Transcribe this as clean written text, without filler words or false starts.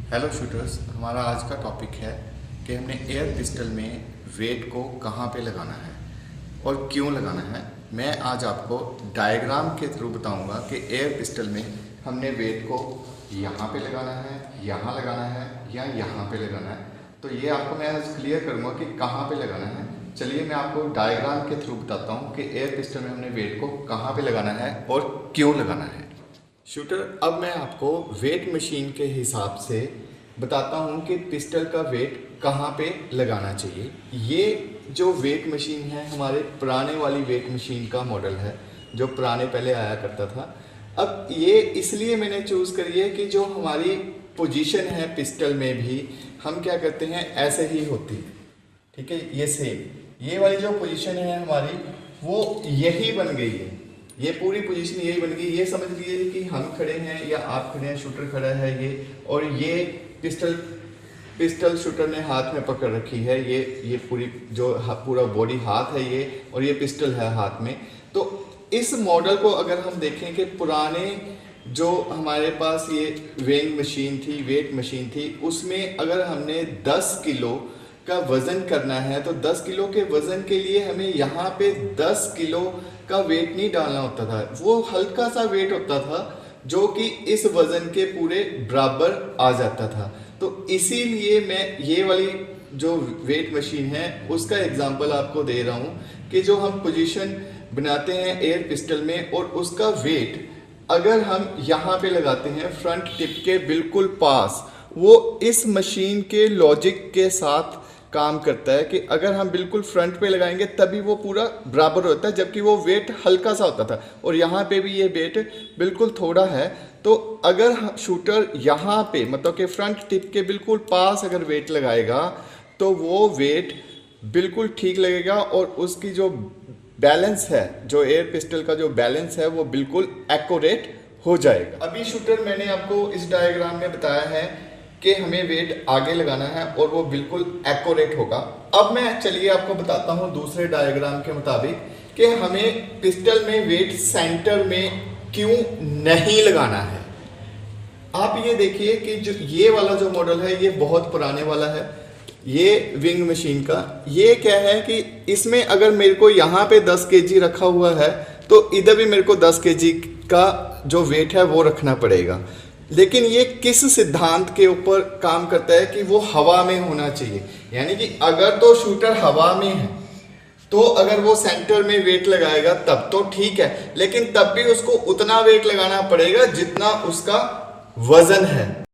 Hello shooters, हमारा आज का टॉपिक है कि हमने एयर पिस्टल में वेट को कहाँ पे लगाना है और क्यों लगाना है। मैं आज आपको डायग्राम के थ्रू बताऊंगा कि एयर पिस्टल में हमने वेट को यहाँ पे लगाना है, यहाँ लगाना है या यहाँ पे लगाना है। तो ये आपको मैं आज क्लियर करूँगा कि कहाँ पे लगाना है। चलिए मैं आपको डायग्राम के थ्रू बताता हूँ कि एयर पिस्टल में हमने वेट को कहाँ पे लगाना है और क्यों लगाना है। शूटर, अब मैं आपको वेट मशीन के हिसाब से बताता हूँ कि पिस्टल का वेट कहाँ पे लगाना चाहिए। ये जो वेट मशीन है हमारे पुराने वाली वेट मशीन का मॉडल है, जो पुराने पहले आया करता था। अब ये इसलिए मैंने चूज़ करी है कि जो हमारी पोजीशन है पिस्टल में भी हम क्या करते हैं, ऐसे ही होती है। ठीक है, ये सेम ये वाली जो पोजीशन है हमारी वो यही बन गई है। ये पूरी पोजीशन यही बन गई। ये समझ लीजिए कि हम खड़े हैं या आप खड़े हैं, शूटर खड़ा है ये, और ये पिस्टल शूटर ने हाथ में पकड़ रखी है। ये पूरी जो पूरा बॉडी हाथ है ये, और ये पिस्टल है हाथ में। तो इस मॉडल को अगर हम देखें कि पुराने जो हमारे पास ये वेइंग मशीन थी, वेट मशीन थी, उसमें अगर हमने 10 किलो का वजन करना है तो 10 किलो के वजन के लिए हमें यहाँ पे 10 किलो का वेट नहीं डालना होता था। वो हल्का सा वेट होता था जो कि इस वजन के पूरे बराबर आ जाता था। तो इसीलिए मैं ये वाली जो वेट मशीन है उसका एग्जांपल आपको दे रहा हूँ कि जो हम पोजीशन बनाते हैं एयर पिस्टल में और उसका वेट अगर हम यहाँ पे लगाते हैं फ्रंट टिप के बिल्कुल पास, वो इस मशीन के लॉजिक के साथ काम करता है कि अगर हम बिल्कुल फ्रंट पे लगाएंगे तभी वो पूरा बराबर होता है, जबकि वो वेट हल्का सा होता था। और यहाँ पे भी ये वेट बिल्कुल थोड़ा है। तो अगर शूटर यहाँ पे मतलब कि फ्रंट टिप के बिल्कुल पास अगर वेट लगाएगा तो वो वेट बिल्कुल ठीक लगेगा और उसकी जो बैलेंस है, जो एयर पिस्टल का जो बैलेंस है, वो बिल्कुल एक्यूरेट हो जाएगा। अभी शूटर मैंने आपको इस डायग्राम में बताया है कि हमें वेट आगे लगाना है और वो बिल्कुल एक्यूरेट होगा। अब मैं चलिए आपको बताता हूँ दूसरे डायग्राम के मुताबिक कि हमें पिस्टल में वेट सेंटर में क्यों नहीं लगाना है। आप ये देखिए कि जो ये वाला जो मॉडल है ये बहुत पुराने वाला है, ये विंग मशीन का। ये क्या है कि इसमें अगर मेरे को यहाँ पे 10 केजी रखा हुआ है तो इधर भी मेरे को 10 केजी का जो वेट है वो रखना पड़ेगा। लेकिन ये किस सिद्धांत के ऊपर काम करता है कि वो हवा में होना चाहिए। यानी कि अगर तो शूटर हवा में है तो अगर वो सेंटर में वेट लगाएगा तब तो ठीक है, लेकिन तब भी उसको उतना वेट लगाना पड़ेगा जितना उसका वजन है।